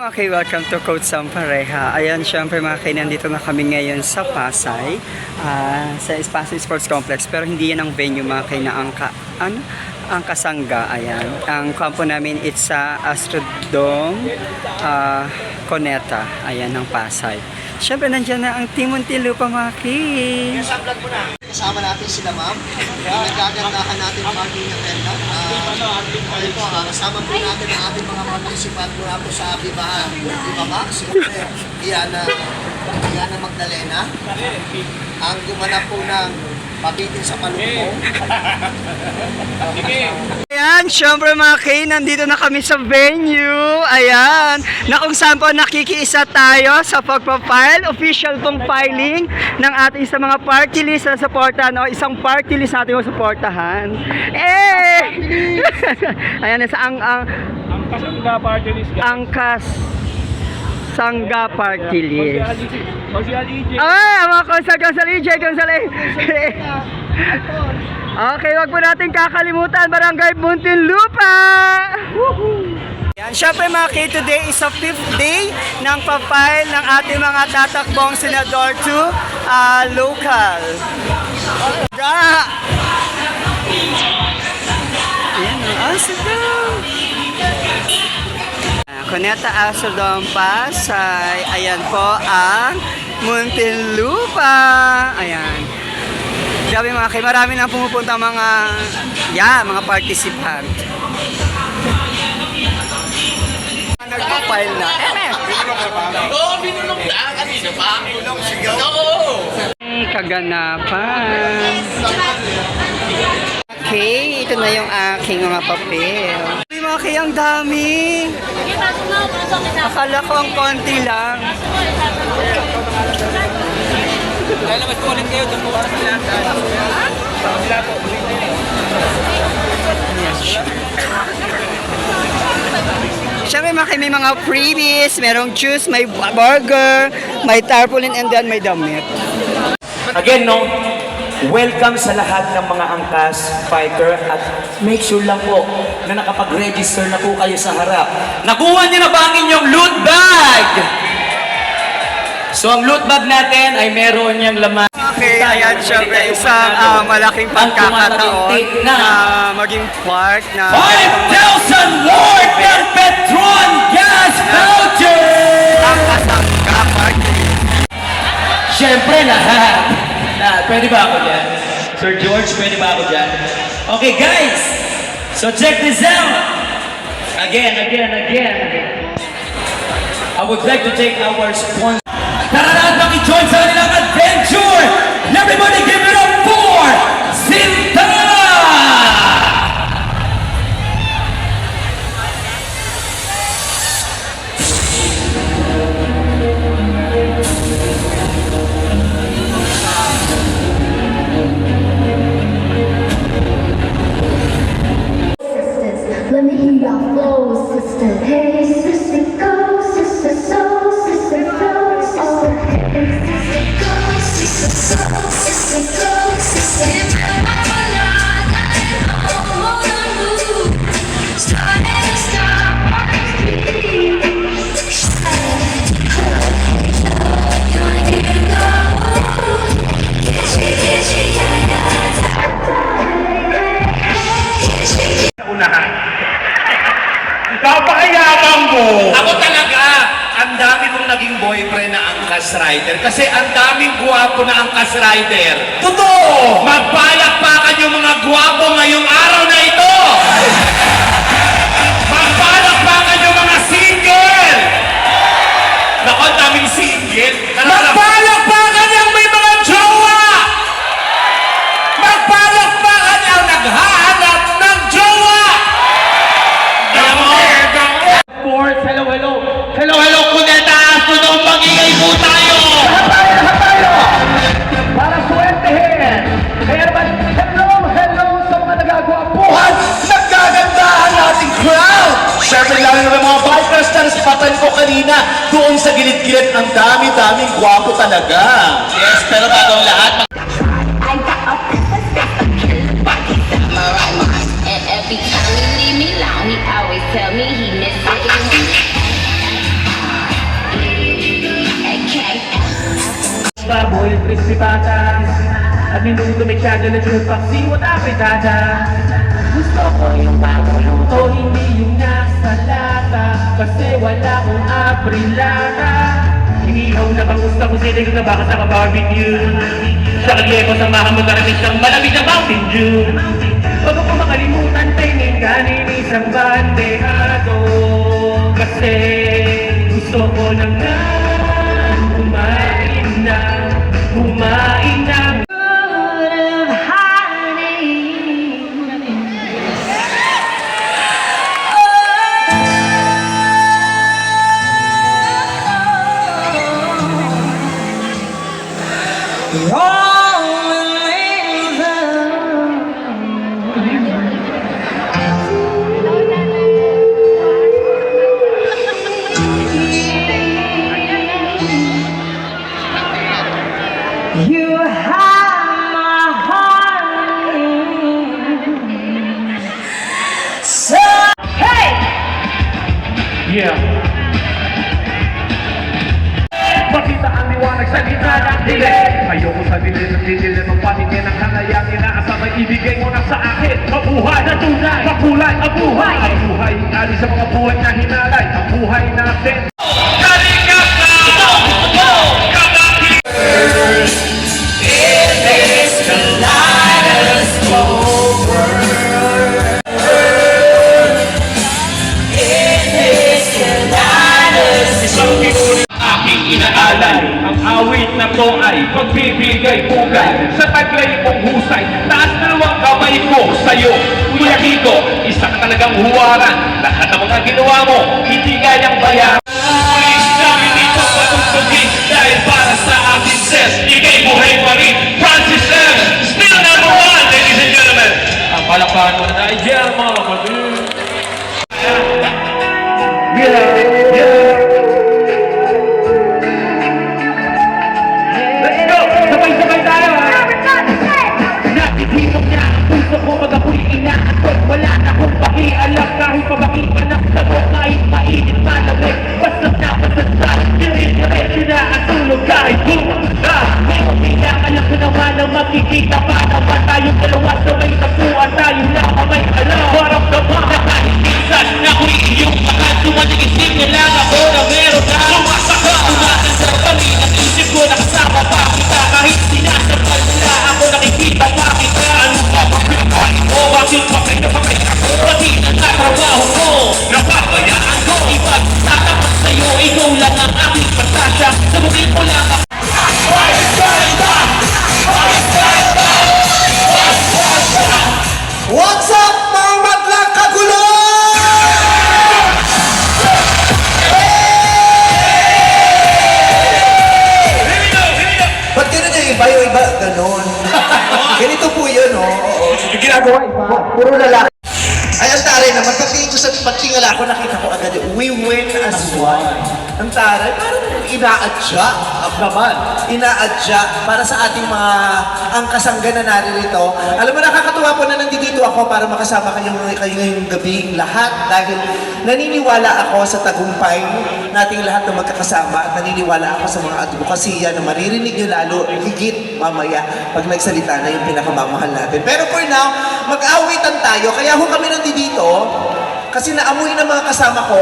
Okay, welcome to Coach Sam Pareha. Ayan, syempre mga kay, nandito na kami ngayon sa Pasay, sa Pasay Sports Complex. Pero hindi yan ang venue mga kay, na ang Kasangga. Ayan, ang kampo namin it's sa Astrodome, Cuneta. Ayan, ng Pasay. Syempre, nandiyan na ang Team Muntinlupa mga kay. Kasama natin sila ma'am. Nagagandahan natin ang ating agenda. Kasama po natin ang ating mga participant mula po sa Viva Max. Siyempre, Diana Magdalena. Ang gumanap po ng pabitin sa palukong. Ayan, syempre mga kay, nandito na kami sa venue. Ayan, na kung saan po nakikiisa tayo sa pagpapile, official pong filing ng ating sa mga party list na supportahan o isang party list natin yung supportahan. Ayan, ang Kasangga party list. Sangga party list. Mag-si-LEJ. Mga Gonzales, Gonzales. Okay, wag po natin kakalimutan, Barangay Muntinlupa. Yan, syempre mga kay, today is a 5th day ng papile ng ating mga tatakbong senador to local. Ayan, Astrodome. Cuneta, Astrodome, Pasay. Ayan po ang Muntinlupa. Ayan. Grabe mga kay, marami na pumupunta mga participant. Nagpa-file na. Binulong na. Kanina pa. Binulong sigaw. Kaganapan. Okay, ito na yung aking mga papel. Ay, mga kay, ang dami. Akala ko ang konti lang. Lalabas ko ulit kayo. Doon po para sa lahat. Sila po. Siyempre may mga freebies, merong juice, may burger, may tarpaulin, and then may damit. Again, no, welcome sa lahat ng mga angkas fighter at make sure lang po na nakapag-register na po kayo sa harap. Nakuha niyo na ba ang inyong loot bag? So ang loot bag natin ay meron niyang laman. Okay, ayan syempre isang malaking pagkakataon na maging part na 5,000 Lord and Petron gas voucher! ang Kasangga party. Siyempre lahat. Pwede ba ako dyan? Sir George, pwede ba ako dyan? Okay guys, so check this out. Again. I would like to take our sponsor. Tara na at i-join sa kanilang adventure! Everybody give it up for Sinta! Let me hear your flow, sister. Hey, sister, go, sister, so, sister, go, sister. Hey, sister, go, sister, so, sister, go, sister. Unahan. Napakayabang mo! Ako talaga, ang dami kong naging boyfriend na angkas rider kasi ang daming guwapo na angkas rider. Totoo! Magpalakpakan yung mga guwapo ngayong araw na ito! Magpalakpakan yung mga single! Naku, ang daming single! Magpalakpakan yung may mga jowa! Magpalakpakan yung naghahanap ng jowa! Alam mo, Sports, hello. hello, Cuneta! Astrodome, mag-ingay po tayo! Para swertehin. Kaya naman, hello sa mga nagagwapuhan. Nagkagandahan nating crowd! Siyempre lang naman mga bikers na naspatan ko kanina doon sa gilid-gilid ang dami-daming gwapo talaga. Yes, pero bago ang lahat, I got a and every time he leave me alone, he always tell me he miss it. si Patas at minuto may tiyaga na pagsiwat apritada. Gusto ko yung pagluluto, hindi yung nasa lata, kasi wala akong aprilata. Inihaw na bangusta ko sila yung nabaka sa barbecue. Sa kalyeko samahan mo narinig ng malamig na Mountain Dew. Huwag ako makalimutan, tingin kanin isang bandehado. Kasi gusto ko na nga kumain na. You have my heart. So, hey! Yeah. Makita ang liwanag sa gitna ng dilim. Ayoko sa dilim ng dilim ang paningin ng kanayang inaasama ibigay mo na sa akin. Mabuhay na tunay, makulay ang buhay. Ang buhay, ali sa mga buhay na hinalay. Ang buhay natin. Kalingap na! Aking inaalay, ang awit na to ay pagbibigay pugay sa taglay mong husay. Taas dalawang kamay ko sa'yo, Kuya Kiko, isa ka talagang huwaran. Lahat ng mga ginawa mo, hindi kayang bayaran. Pulis namin dito patutugin dahil para sa akin ses, ikay buhay pa rin. Francis M. Still number 1, ladies and gentlemen. Ang palakpakan mo na ay dyan, mga kapatid. Yeah. Let's go! Sabay-sabay tayo, ha? Nakikita niya ang puso ko pag ako'y inaatod. Wala na akong pakialam kahit pabakipan ang sagot. Kahit mainit malamig, basta napasasa. Dire-diretso na ang tulog kahit bumangga. Pero pinakalang ko naman ang makikita pa naman tayong dalawa sa may tapuan. Tayo na kamay alam. Parang naman na kahit minsan ako'y iyong mahal. Tumating-isip na lang ako na meron na sumasaka. Tumating sa panin ang isip ko na kasama pa kita. Kahit sinasabal nila ako nakikita pa kita. Ano pa pagpipay mo? Bakit pakay na pakay ako? Pati na natrabaho ko, napabayaan ko. Ipagtatapat sa'yo, ikaw lang ang aking patasya. Sabutin ko lang ako. What's up, mga madlang kagulo? Ba't ganun yung iba? Yung iba, ganun. Ganito po yun, oh. Oo. Yung ginagawa iba. Puro lalaki. Ay, ang taray naman, pagtingin ko sa pagtingala ko, nakita ko agad, we win as one. Ang taray, parang ina-adya, naman, ina-adya para sa ating mga angkasangga na naririto. Alam mo, nakakatuwa po na nandito ako para makasama kayo ngayong gabi lahat dahil naniniwala ako sa tagumpay nating lahat na magkakasama at naniniwala ako sa mga advokasya na maririnig nyo lalo higit mamaya pag nagsalita na yung pinakamamahal natin. Pero for now, mag-awitan tayo. Kaya ho kami nandito kasi naamoy ng mga kasama ko